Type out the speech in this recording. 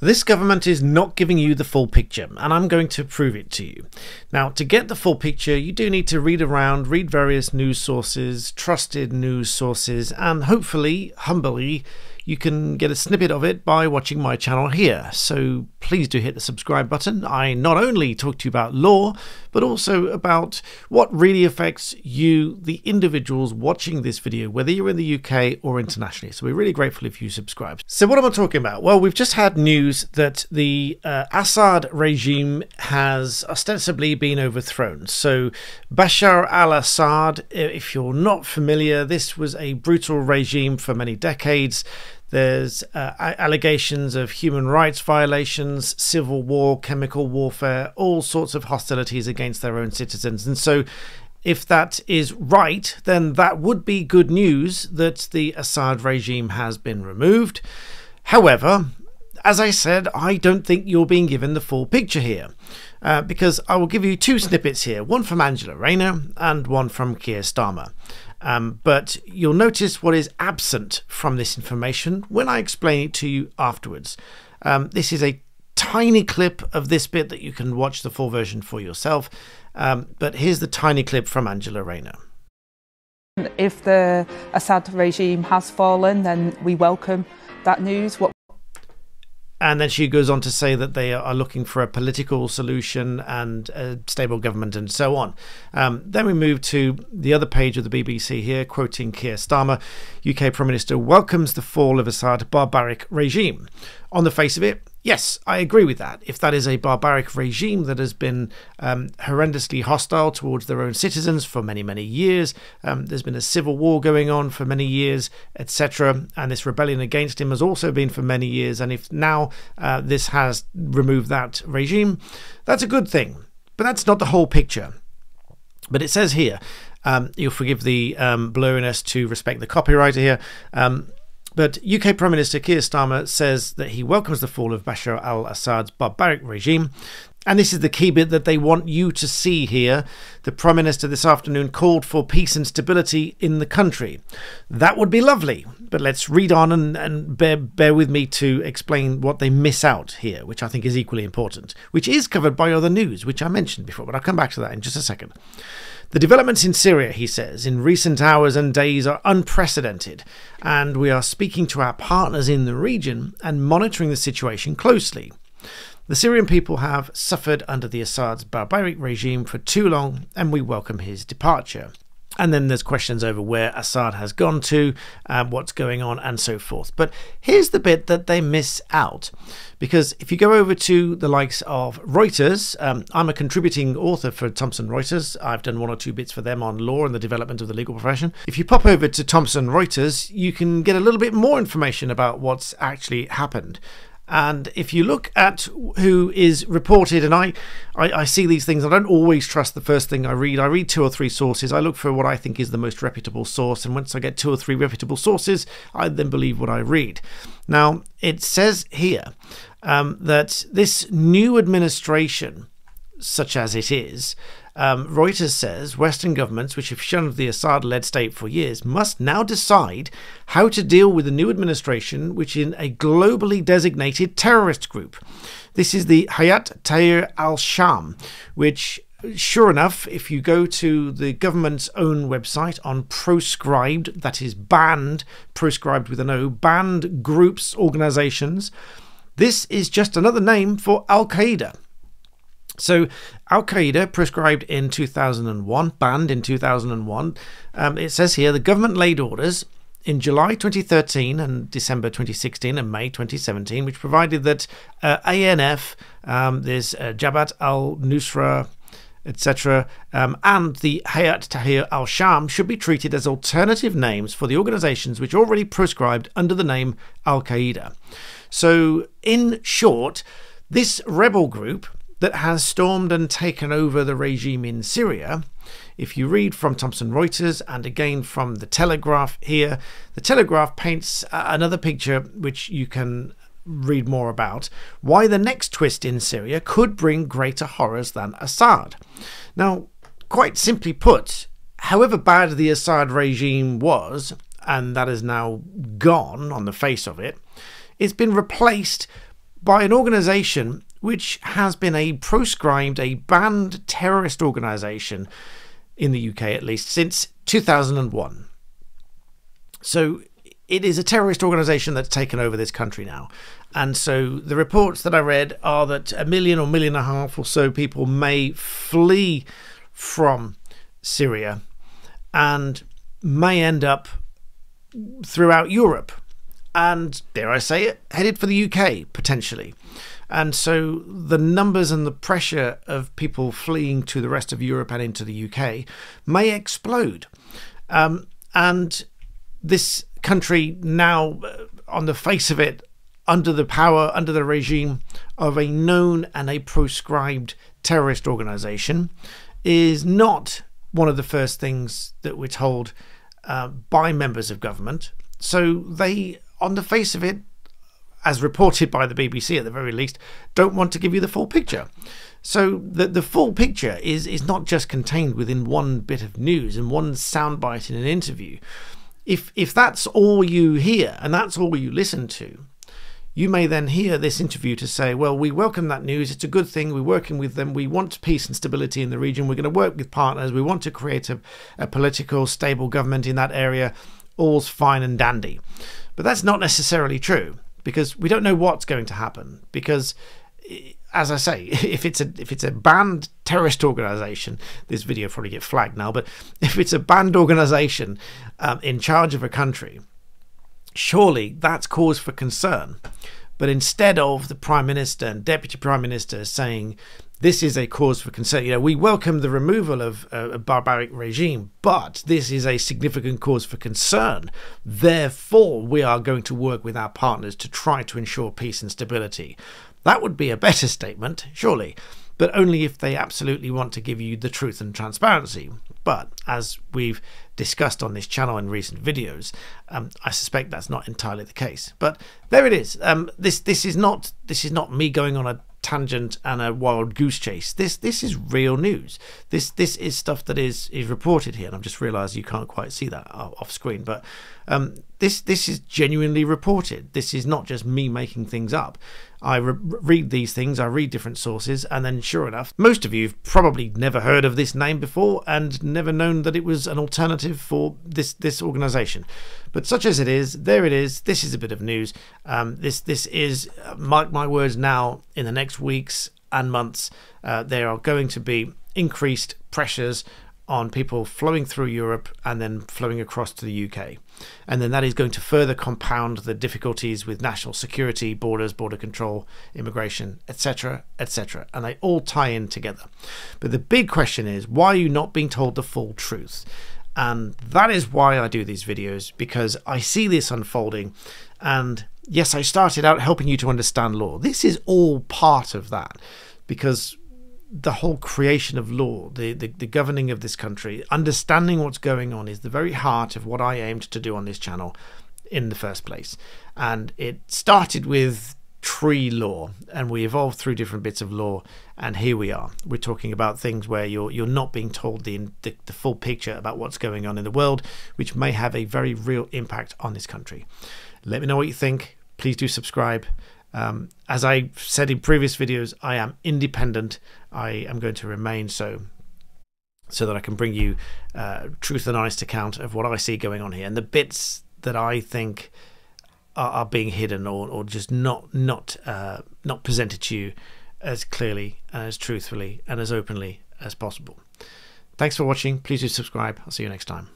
This government is not giving you the full picture, and I'm going to prove it to you. Now, to get the full picture, you do need to read around, read various news sources, trusted news sources, and hopefully, humbly, you can get a snippet of it by watching my channel here. So please do hit the subscribe button. I not only talk to you about law, but also about what really affects you, the individuals watching this video, whether you're in the UK or internationally. So we're really grateful if you subscribe. So what am I talking about? Well, we've just had news that the Assad regime has ostensibly been overthrown. So Bashar al-Assad, if you're not familiar, this was a brutal regime for many decades. There's allegations of human rights violations, civil war, chemical warfare, all sorts of hostilities against their own citizens. And so if that is right, then that would be good news that the Assad regime has been removed. However, as I said, I don't think you're being given the full picture here. Because I will give you two snippets here, one from Angela Rayner and one from Keir Starmer. But you'll notice what is absent from this information when I explain it to you afterwards. This is a tiny clip of this bit that you can watch the full version for yourself. But here's the tiny clip from Angela Rayner. If the Assad regime has fallen, then we welcome that news. And then she goes on to say that they are looking for a political solution and a stable government and so on. Then we move to the other page of the BBC here, quoting Keir Starmer. UK Prime Minister welcomes the fall of Assad barbaric regime. On the face of it, yes, I agree with that. If that is a barbaric regime that has been horrendously hostile towards their own citizens for many, many years, there's been a civil war going on for many years, etc. And this rebellion against him has also been for many years. And if now this has removed that regime, that's a good thing. But that's not the whole picture. But it says here, you'll forgive the blurriness to respect the copywriter here, but UK Prime Minister Keir Starmer says that he welcomes the fall of Bashar al-Assad's barbaric regime. And this is the key bit that they want you to see here. The Prime Minister this afternoon called for peace and stability in the country. That would be lovely. But let's read on and bear with me to explain what they miss out here, which I think is equally important, which is covered by other news, which I mentioned before, but I'll come back to that in just a second. The developments in Syria, he says, in recent hours and days are unprecedented, and we are speaking to our partners in the region and monitoring the situation closely. The Syrian people have suffered under the Assad's barbaric regime for too long, and we welcome his departure. And then there's questions over where Assad has gone to, what's going on, and so forth. But here's the bit that they miss out. Because if you go over to the likes of Reuters, I'm a contributing author for Thomson Reuters. I've done one or two bits for them on law and the development of the legal profession. If you pop over to Thomson Reuters, you can get a little bit more information about what's actually happened. And if you look at who is reported, and I see these things, I don't always trust the first thing I read. I read two or three sources. I look for what I think is the most reputable source. And once I get two or three reputable sources, I then believe what I read. Now, it says here that this new administration, such as it is, Reuters says Western governments, which have shunned the Assad-led state for years, must now decide how to deal with the new administration, which is a globally designated terrorist group. This is the Hayat Tahrir al-Sham, which, sure enough, if you go to the government's own website on proscribed, that is banned, proscribed with an O, banned groups, organizations, this is just another name for Al-Qaeda. So Al-Qaeda, proscribed in 2001, banned in 2001, it says here the government laid orders in July 2013 and December 2016 and May 2017, which provided that ANF, there's Jabhat al-Nusra, etc., and the Hayat Tahrir al-Sham should be treated as alternative names for the organizations which are already proscribed under the name Al-Qaeda. So, in short, this rebel group that has stormed and taken over the regime in Syria, if you read from Thomson Reuters and again from The Telegraph here, The Telegraph paints another picture which you can read more about, why the next twist in Syria could bring greater horrors than Assad. Now, quite simply put, however bad the Assad regime was, and that is now gone on the face of it, it's been replaced by an organization which has been a proscribed, a banned terrorist organization in the UK at least since 2001. So it is a terrorist organization that's taken over this country now. And so the reports that I read are that 1 million or 1.5 million or so people may flee from Syria and may end up throughout Europe. And, dare I say it, headed for the UK, potentially. And so the numbers and the pressure of people fleeing to the rest of Europe and into the UK may explode. And this country now, on the face of it, under the power, under the regime of a known and a proscribed terrorist organisation, is not one of the first things that we're told by members of government. So they, on the face of it, as reported by the BBC at the very least, don't want to give you the full picture. So the full picture is not just contained within one bit of news and one soundbite in an interview. If that's all you hear and that's all you listen to, you may then hear this interview to say, well, we welcome that news, it's a good thing, we're working with them, we want peace and stability in the region, we're going to work with partners, we want to create a political, stable government in that area, all's fine and dandy. But that's not necessarily true, because we don't know what's going to happen. Because, as I say, if it's a banned terrorist organisation, this video will probably get flagged now, but if it's a banned organisation in charge of a country, surely that's cause for concern. But instead of the Prime Minister and Deputy Prime Minister saying this is a cause for concern, you know, we welcome the removal of a barbaric regime, but this is a significant cause for concern. Therefore, we are going to work with our partners to try to ensure peace and stability. That would be a better statement, surely, but only if they absolutely want to give you the truth and transparency. But as we've discussed on this channel in recent videos, I suspect that's not entirely the case. But there it is. This is not me going on a tangent and a wild goose chase. This is real news. This is stuff that is reported here, and I've just realised you can't quite see that off screen. But this is genuinely reported. This is not just me making things up. I read these things, I read different sources, and then sure enough, most of you have probably never heard of this name before and never known that it was an alternative for this organisation. But such as it is, there it is. This is a bit of news. This is, mark my words now, in the next weeks and months, there are going to be increased pressures on people flowing through Europe and then flowing across to the UK. And then that is going to further compound the difficulties with national security, borders, border control, immigration, etc., etc. And they all tie in together. But the big question is, why are you not being told the full truth? And that is why I do these videos, because I see this unfolding. And yes, I started out helping you to understand law. This is all part of that, because the whole creation of law, the governing of this country, understanding what's going on is the very heart of what I aimed to do on this channel in the first place. And it started with tree law, and we evolved through different bits of law, and here we are. We're talking about things where you're not being told the full picture about what's going on in the world, which may have a very real impact on this country. Let me know what you think. Please do subscribe. As I said in previous videos, I am independent. I am going to remain so that I can bring you truth and honest account of what I see going on here, and the bits that I think are being hidden or just not presented to you as clearly and as truthfully and as openly as possible. Thanks for watching. Please do subscribe. I'll see you next time.